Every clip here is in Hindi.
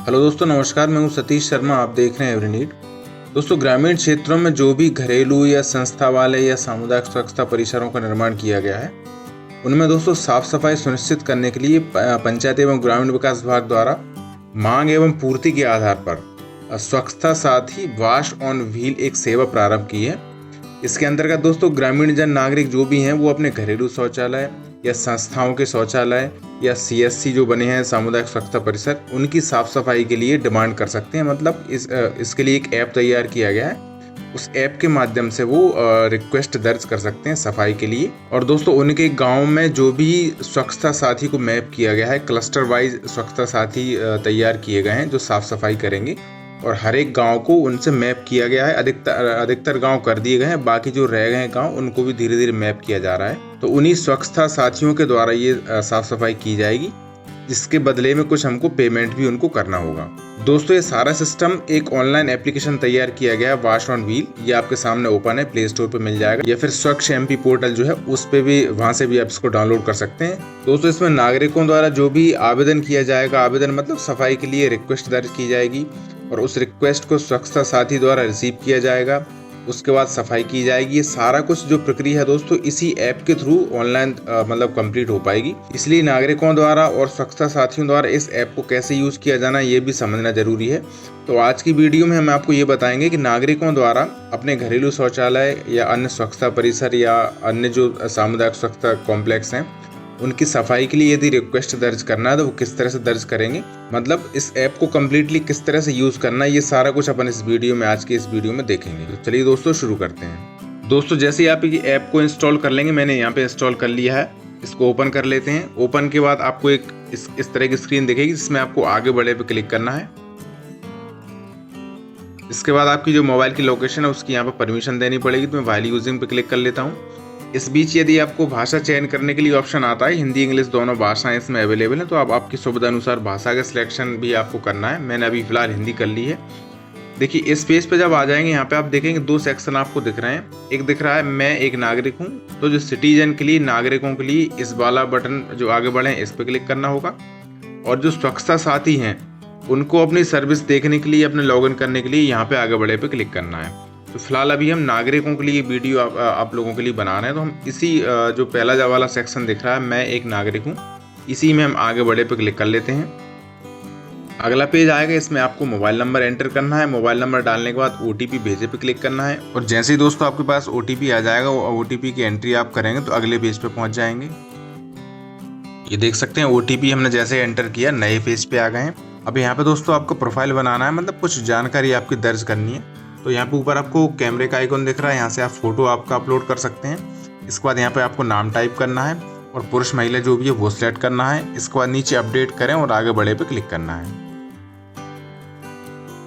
हेलो दोस्तों, नमस्कार। मैं हूं सतीश शर्मा। आप देख रहे हैं एवरीनीड। दोस्तों, ग्रामीण क्षेत्रों में जो भी घरेलू या संस्था वाले या सामुदायिक स्वच्छता परिसरों का निर्माण किया गया है, उनमें दोस्तों साफ सफाई सुनिश्चित करने के लिए पंचायत एवं ग्रामीण विकास विभाग द्वारा मांग एवं पूर्ति के आधार पर स्वच्छता साथी वॉश ऑन व्हील एक सेवा प्रारंभ की है। इसके अंतर्गत दोस्तों ग्रामीण जन नागरिक जो भी हैं वो अपने घरेलू शौचालय या संस्थाओं के शौचालय या CSC जो बने हैं सामुदायिक स्वच्छता परिसर, उनकी साफ सफाई के लिए डिमांड कर सकते हैं। मतलब इसके लिए एक ऐप तैयार किया गया है। उस ऐप के माध्यम से वो रिक्वेस्ट दर्ज कर सकते हैं सफाई के लिए। और दोस्तों उनके गांव में जो भी स्वच्छता साथी को मैप किया गया है, क्लस्टर वाइज स्वच्छता साथी तैयार किए गए हैं जो साफ सफाई करेंगे, और हर एक गांव को उनसे मैप किया गया है। अधिकतर गांव कर दिए गए हैं, बाकी जो रह गए हैं गांव उनको भी धीरे धीरे मैप किया जा रहा है। तो उन्हीं स्वच्छता साथियों के द्वारा ये साफ सफाई की जाएगी, जिसके बदले में कुछ हमको पेमेंट भी उनको करना होगा। दोस्तों ये सारा सिस्टम एक ऑनलाइन एप्लीकेशन तैयार किया गया है, वॉश ऑन व्हील। ये आपके सामने ओपन है, प्ले स्टोर पे मिल जाएगा, या फिर स्वच्छ MP पोर्टल जो है उस पे भी, वहां से भी आप इसको डाउनलोड कर सकते हैं। दोस्तों इसमें नागरिकों द्वारा जो भी आवेदन किया जाएगा, आवेदन मतलब सफाई के लिए रिक्वेस्ट दर्ज की जाएगी और उस रिक्वेस्ट को स्वच्छता साथी द्वारा रिसीव किया जाएगा। उसके बाद सफाई की जाएगी। ये सारा कुछ जो प्रक्रिया है दोस्तों इसी ऐप के थ्रू ऑनलाइन मतलब कंप्लीट हो पाएगी। इसलिए नागरिकों द्वारा और स्वच्छता साथियों द्वारा इस ऐप को कैसे यूज किया जाना ये भी समझना जरूरी है। तो आज की वीडियो में हम आपको ये बताएंगे कि नागरिकों द्वारा अपने घरेलू शौचालय या अन्य स्वच्छता परिसर या अन्य जो सामुदायिक स्वच्छता कॉम्प्लेक्स हैं, उनकी सफाई के लिए यदि रिक्वेस्ट दर्ज करना है तो वो किस तरह से दर्ज करेंगे, मतलब इस ऐप को कम्प्लीटली किस तरह से यूज करना है, ये सारा कुछ अपन इस वीडियो में, आज के इस वीडियो में देखेंगे। तो चलिए दोस्तों शुरू करते हैं। दोस्तों जैसे ही आप ये ऐप को इंस्टॉल कर लेंगे, मैंने यहाँ पे इंस्टॉल कर लिया है, इसको ओपन कर लेते हैं। ओपन के बाद आपको एक इस तरह की स्क्रीन दिखेगी, जिसमें आपको आगे बढ़े पे क्लिक करना है। इसके बाद आपकी जो मोबाइल की लोकेशन है उसकी यहाँ पे परमिशन देनी पड़ेगी। तो मैं व्हाइल यूजिंग पे क्लिक कर लेता हूँ। इस बीच यदि आपको भाषा चयन करने के लिए ऑप्शन आता है, हिंदी इंग्लिश दोनों भाषाएं इसमें अवेलेबल हैं, तो आप आपकी सुविधा अनुसार भाषा का सिलेक्शन भी आपको करना है। मैंने अभी फिलहाल हिंदी कर ली है। देखिए इस पेज पे जब आ जाएंगे, यहाँ पे आप देखेंगे दो सेक्शन आपको दिख रहे हैं। एक दिख रहा है मैं एक नागरिक हूँ, तो जो सिटीजन के लिए, नागरिकों के लिए इस वाला बटन जो आगे बढ़े इस पे क्लिक करना होगा। और जो स्वच्छता साथी हैं उनको अपनी सर्विस देखने के लिए, अपने लॉगिन करने के लिए यहाँ पे आगे बढ़े पे क्लिक करना है। तो फिलहाल अभी हम नागरिकों के लिए वीडियो आप लोगों के लिए बना रहे हैं, तो हम इसी जो पहला वाला सेक्शन दिख रहा है मैं एक नागरिक हूँ, इसी में हम आगे बढ़े पे क्लिक कर लेते हैं। अगला पेज आएगा, इसमें आपको मोबाइल नंबर एंटर करना है। मोबाइल नंबर डालने के बाद OTP भेजे पे क्लिक करना है, और जैसे ही दोस्तों आपके पास OTP आ जाएगा, वो OTP की एंट्री आप करेंगे तो अगले पेज पे पहुंच जाएंगे। ये देख सकते हैं OTP हमने जैसे एंटर किया, नए पेज पे आ गए हैं। अब यहाँ पे दोस्तों आपको प्रोफाइल बनाना है, मतलब कुछ जानकारी आपकी दर्ज करनी है। तो यहाँ पे ऊपर आपको कैमरे का आइकॉन दिख रहा है, यहाँ से आप फोटो आपका अपलोड कर सकते हैं। इसके बाद यहाँ पे आपको नाम टाइप करना है और पुरुष महिला जो भी है वो सिलेक्ट करना है। इसके बाद नीचे अपडेट करें और आगे बढ़े पे क्लिक करना है।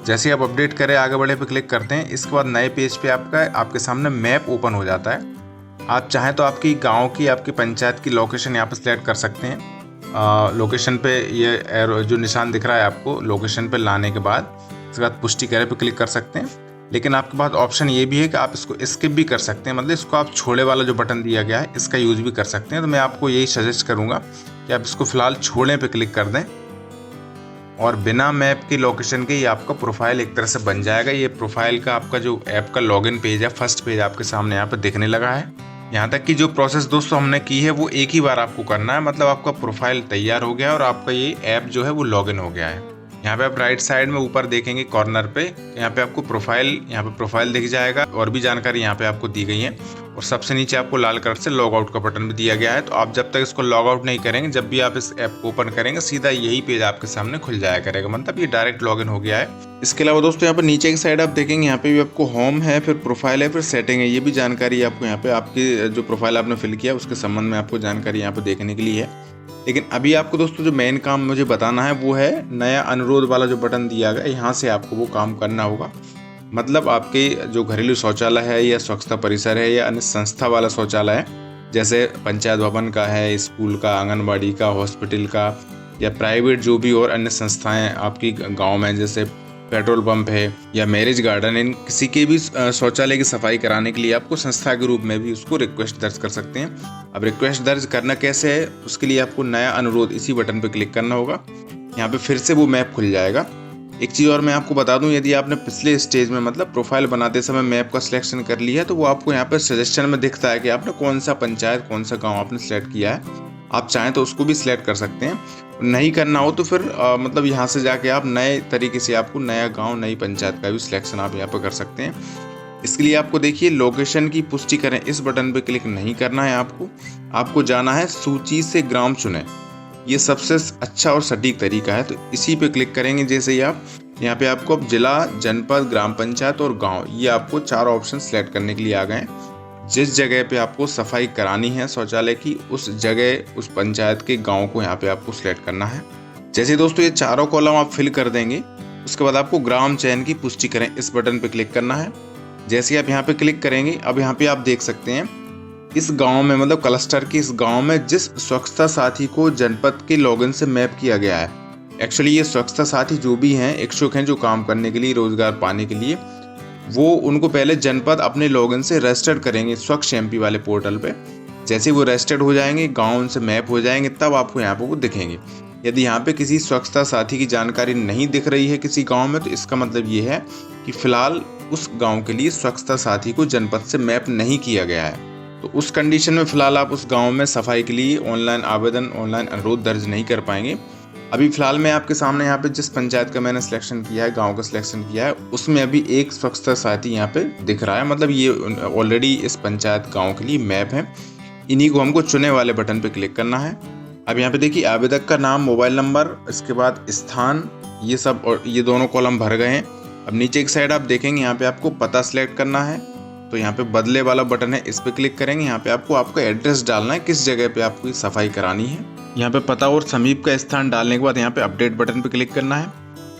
जैसे आप अपडेट करें, आगे बढ़े पे क्लिक करते हैं, इसके बाद नए पेज पे आपके सामने मैप ओपन हो जाता है। आप चाहें तो आपकी गाँव की, आपकी पंचायत की लोकेशन यहाँ पे सिलेक्ट कर सकते हैं। लोकेशन पे ये जो निशान दिख रहा है आपको, लोकेशन पे लाने के बाद इसके बाद पुष्टि करें पे क्लिक कर सकते हैं। लेकिन आपके पास ऑप्शन ये भी है कि आप इसको स्किप भी कर सकते हैं, मतलब इसको आप छोड़े वाला जो बटन दिया गया है इसका यूज भी कर सकते हैं। तो मैं आपको यही सजेस्ट करूंगा कि आप इसको फिलहाल छोड़ने पे क्लिक कर दें, और बिना मैप की लोकेशन के ये आपका प्रोफाइल एक तरह से बन जाएगा। ये प्रोफाइल का आपका जो ऐप का लॉगिन पेज है, फर्स्ट पेज आपके सामने यहाँ पे दिखने लगा है। यहाँ तक कि जो प्रोसेस दोस्तों हमने की है वो एक ही बार आपको करना है, मतलब आपका प्रोफाइल तैयार हो गया और आपका ये ऐप जो है वो लॉगिन हो गया है। यहाँ पे आप राइट साइड में ऊपर देखेंगे कॉर्नर पे, यहाँ पे आपको यहाँ पे प्रोफाइल दिख जाएगा, और भी जानकारी यहाँ पे आपको दी गई है। और सबसे नीचे आपको लाल कलर से लॉग आउट का बटन भी दिया गया है। तो आप जब तक इसको लॉग आउट नहीं करेंगे, जब भी आप इस ऐप को ओपन करेंगे, सीधा यही पेज आपके सामने खुल जाया करेगा, मतलब ये डायरेक्ट लॉगिन हो गया है। इसके अलावा दोस्तों यहाँ पर नीचे की साइड आप देखेंगे, यहाँ पे भी आपको होम है, फिर प्रोफाइल है, फिर सेटिंग है। ये भी जानकारी आपको यहाँ पे, आपकी जो प्रोफाइल आपने फिल किया उसके संबंध में आपको जानकारी यहाँ पे देखने के लिए है। लेकिन अभी आपको दोस्तों जो मेन काम मुझे बताना है वो है नया अनुरोध वाला जो बटन दिया गया, यहाँ से आपको वो काम करना होगा। मतलब आपके जो घरेलू शौचालय है या स्वच्छता परिसर है या अन्य संस्था वाला शौचालय है, जैसे पंचायत भवन का है, स्कूल का, आंगनबाड़ी का, हॉस्पिटल का, या प्राइवेट जो भी और अन्य संस्थाएं आपकी गांव में, जैसे पेट्रोल पंप है या मैरिज गार्डन, इन किसी के भी शौचालय की सफाई कराने के लिए आपको संस्था के रूप में भी उसको रिक्वेस्ट दर्ज कर सकते हैं। अब रिक्वेस्ट दर्ज करना कैसे है, उसके लिए आपको नया अनुरोध इसी बटन पे क्लिक करना होगा। यहाँ पे फिर से वो मैप खुल जाएगा। एक चीज़ और मैं आपको बता दूं, यदि आपने पिछले स्टेज में मतलब प्रोफाइल बनाते समय मैप का सिलेक्शन कर लिया है तो वो आपको यहाँ पे सजेशन में दिखता है कि आपने कौन सा पंचायत कौन सा गांव आपने सेलेक्ट किया है। आप चाहें तो उसको भी सिलेक्ट कर सकते हैं, नहीं करना हो तो फिर मतलब यहाँ से जाके आप नए तरीके से आपको नया गाँव नई पंचायत का भी सिलेक्शन आप यहाँ पर कर सकते हैं। इसके लिए आपको देखिए लोकेशन की पुष्टि करें, इस बटन पर क्लिक नहीं करना है आपको जाना है सूची से ग्राम चुनें। ये सबसे अच्छा और सटीक तरीका है, तो इसी पे क्लिक करेंगे। जैसे ही आप यहाँ पे आपको अब जिला, जनपद, ग्राम पंचायत और गांव, ये आपको 4 ऑप्शन सेलेक्ट करने के लिए आ गए हैं। जिस जगह पे आपको सफाई करानी है शौचालय की, उस जगह उस पंचायत के गांव को यहाँ पे आपको सिलेक्ट करना है। जैसे दोस्तों ये चारों कॉलम आप फिल कर देंगे, उसके बाद आपको ग्राम चयन की पुष्टि करें, इस बटन पे क्लिक करना है। जैसे आप यहाँ पे क्लिक करेंगे, अब यहाँ पे आप देख सकते हैं इस गांव में मतलब क्लस्टर के इस गांव में जिस स्वच्छता साथी को जनपद के लॉगिन से मैप किया गया है, एक्चुअली ये स्वच्छता साथी जो भी हैं इच्छुक हैं जो काम करने के लिए, रोजगार पाने के लिए, वो उनको पहले जनपद अपने लॉगिन से रजिस्टर्ड करेंगे स्वच्छ एमपी वाले पोर्टल पे। जैसे वो रजिस्टर्ड हो जाएंगे, गाँव उनसे मैप हो जाएंगे, तब आपको यहाँ पे वो दिखेंगे। यदि यहाँ पे किसी स्वच्छता साथी की जानकारी नहीं दिख रही है किसी गाँव में, तो इसका मतलब ये है कि फिलहाल उस गाँव के लिए स्वच्छता साथी को जनपद से मैप नहीं किया गया है। तो उस कंडीशन में फिलहाल आप उस गांव में सफाई के लिए ऑनलाइन आवेदन, ऑनलाइन अनुरोध दर्ज नहीं कर पाएंगे। अभी फिलहाल मैं आपके सामने यहाँ पे जिस पंचायत का मैंने सिलेक्शन किया है, गांव का सिलेक्शन किया है, उसमें अभी एक स्वच्छता साथी यहाँ पे दिख रहा है, मतलब ये ऑलरेडी इस पंचायत गाँव के लिए मैप है। इन्हीं को हमको चुने वाले बटन पे क्लिक करना है। अब यहाँ पे देखिए आवेदक का नाम, मोबाइल नंबर, इसके बाद स्थान, ये सब और ये दोनों कॉलम भर गए हैं। अब नीचे एक साइड आप देखेंगे यहाँ पे आपको पता सिलेक्ट करना है, तो यहाँ पे बदले वाला बटन है, इस पे क्लिक करेंगे। यहाँ पे आपको आपका एड्रेस डालना है, किस जगह पे आपको ये सफाई करानी है। यहाँ पे पता और समीप का स्थान डालने के बाद यहाँ पे अपडेट बटन पे क्लिक करना है।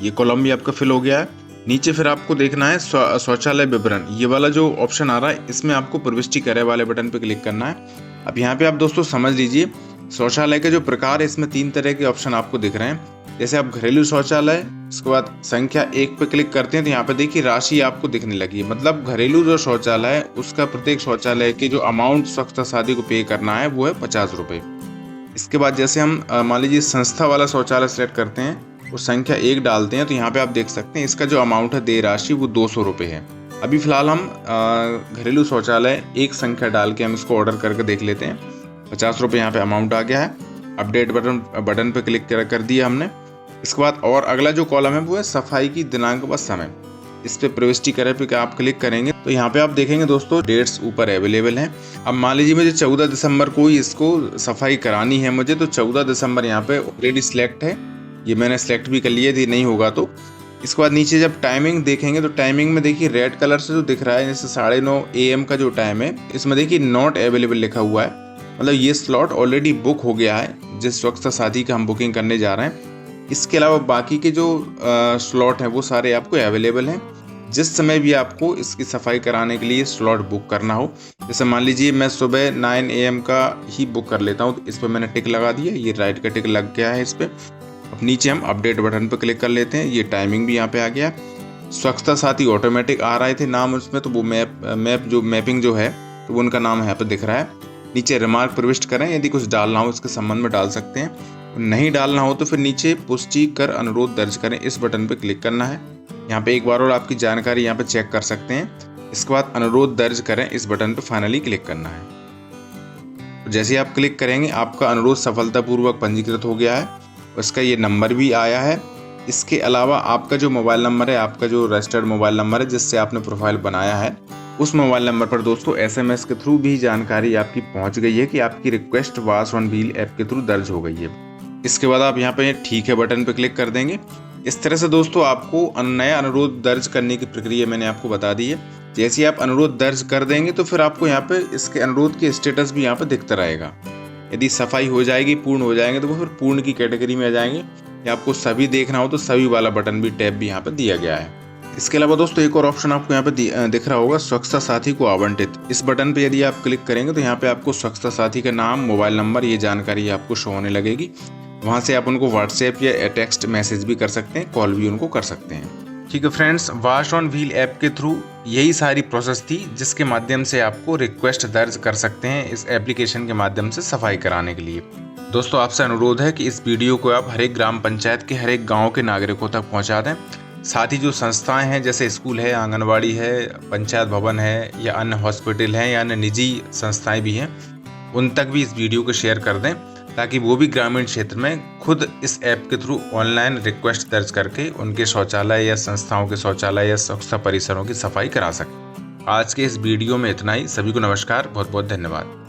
ये कॉलम भी आपका फिल हो गया है। नीचे फिर आपको देखना है शौचालय विवरण, ये वाला जो ऑप्शन आ रहा है, इसमें आपको प्रविष्टि करे वाले बटन पे क्लिक करना है। अब यहाँ पे आप दोस्तों समझ लीजिए शौचालय के जो प्रकार है, इसमें 3 तरह के ऑप्शन आपको दिख रहे हैं। जैसे आप घरेलू शौचालय, उसके बाद संख्या 1 पे क्लिक करते हैं तो यहाँ पे देखिए राशि आपको दिखने लगी है, मतलब घरेलू जो शौचालय है उसका प्रत्येक शौचालय के जो अमाउंट स्वच्छता साथी को पे करना है वो है 50 रुपये। इसके बाद जैसे हम मान लीजिए संस्था वाला शौचालय सेलेक्ट करते हैं और संख्या 1 डालते हैं तो यहाँ पे आप देख सकते हैं इसका जो अमाउंट है देय राशि वो 200 रुपये है। अभी फिलहाल हम घरेलू शौचालय 1 संख्या डाल के हम इसको ऑर्डर करके देख लेते हैं। 50 रुपये यहाँ पे अमाउंट आ गया है। अपडेट बटन पे क्लिक कर दिया हमने। इसके बाद और अगला जो कॉलम है वो है सफाई की दिनांक व समय। इस पे प्रविष्टि करे पे आप क्लिक करेंगे तो यहाँ पे आप देखेंगे दोस्तों डेट्स ऊपर अवेलेबल हैं। अब मान लीजिए मुझे 14 दिसंबर को ही इसको सफाई करानी है मुझे, तो 14 दिसंबर यहाँ पे ऑलरेडी सिलेक्ट है, ये मैंने सिलेक्ट भी कर लिया थी, नहीं होगा तो। इसके बाद नीचे जब टाइमिंग देखेंगे तो टाइमिंग में देखिए रेड कलर से जो दिख रहा है जैसे 9:30 AM का जो टाइम है, इसमें देखिए नॉट अवेलेबल लिखा हुआ है, मतलब ये स्लॉट ऑलरेडी बुक हो गया है जिस स्वच्छता साथी का हम बुकिंग करने जा रहे हैं। इसके अलावा बाकी के जो स्लॉट हैं वो सारे आपको अवेलेबल हैं, जिस समय भी आपको इसकी सफाई कराने के लिए स्लॉट बुक करना हो। जैसे मान लीजिए मैं सुबह 9 AM का ही बुक कर लेता हूँ, तो इस पर मैंने टिक लगा दिया, ये राइट का टिक लग गया है इस पर। अब नीचे हम अपडेट बटन पर क्लिक कर लेते हैं, ये टाइमिंग भी यहाँ पे आ गया। स्वच्छता साथी ऑटोमेटिक आ रहे थे नाम उसमें, तो वो मैपिंग जो है तो वो उनका नाम यहाँ पे दिख रहा है। नीचे रिमार्क प्रविष्ट करें, यदि कुछ डालना हो इसके संबंध में डाल सकते हैं, नहीं डालना हो तो फिर नीचे पुष्टि कर अनुरोध दर्ज करें, इस बटन पे क्लिक करना है। यहाँ पे एक बार और आपकी जानकारी यहाँ पे चेक कर सकते हैं। इसके बाद अनुरोध दर्ज करें, इस बटन पे फाइनली क्लिक करना है। जैसे आप क्लिक करेंगे आपका अनुरोध सफलतापूर्वक पंजीकृत हो गया है, उसका ये नंबर भी आया है। इसके अलावा आपका जो मोबाइल नंबर है, आपका जो रजिस्टर्ड मोबाइल नंबर है जिससे आपने प्रोफाइल बनाया है, उस मोबाइल नंबर पर दोस्तों SMS के थ्रू भी जानकारी आपकी पहुंच गई है कि आपकी request wash on wheel app के थ्रू दर्ज हो गई है। इसके बाद आप यहाँ पे ठीक है बटन पे क्लिक कर देंगे। इस तरह से दोस्तों आपको नया अनुरोध दर्ज करने की प्रक्रिया मैंने आपको बता दी है। जैसे आप अनुरोध दर्ज कर देंगे तो फिर आपको यहाँ पे इसके अनुरोध के स्टेटस भी यहाँ पे दिखता रहेगा। यदि सफाई हो जाएगी, पूर्ण हो जाएंगे तो वो फिर पूर्ण की कैटेगरी में आ जाएंगे, या आपको सभी देखना हो तो सभी वाला बटन भी टैब भी यहाँ पे दिया गया है। इसके अलावा दोस्तों एक और ऑप्शन आपको यहाँ पे दिख रहा होगा, स्वच्छता साथी को आवंटित। इस बटन पे यदि आप क्लिक करेंगे तो यहाँ पे आपको स्वच्छता साथी का नाम, मोबाइल नंबर, ये जानकारी आपको शो होने लगेगी। वहाँ से आप उनको व्हाट्सएप या टेक्स्ट मैसेज भी कर सकते हैं, कॉल भी उनको कर सकते हैं। ठीक है friends, wash on wheel app के थ्रू यही सारी प्रोसेस थी जिसके माध्यम से आपको रिक्वेस्ट दर्ज कर सकते हैं इस एप्लीकेशन के माध्यम से सफाई कराने के लिए। दोस्तों आपसे अनुरोध है कि इस वीडियो को आप हर एक ग्राम पंचायत के हर एक गाँव के नागरिकों तक पहुँचा दें, साथ ही जो संस्थाएं हैं जैसे स्कूल है, आंगनवाड़ी है, पंचायत भवन है या अन्य हॉस्पिटल हैं या अन्य निजी संस्थाएं भी हैं, उन तक भी इस वीडियो को शेयर कर दें ताकि वो भी ग्रामीण क्षेत्र में खुद इस ऐप के थ्रू ऑनलाइन रिक्वेस्ट दर्ज करके उनके शौचालय या संस्थाओं के शौचालय या स्वच्छता परिसरों की सफाई करा सकें। आज के इस वीडियो में इतना ही। सभी को नमस्कार, बहुत बहुत धन्यवाद।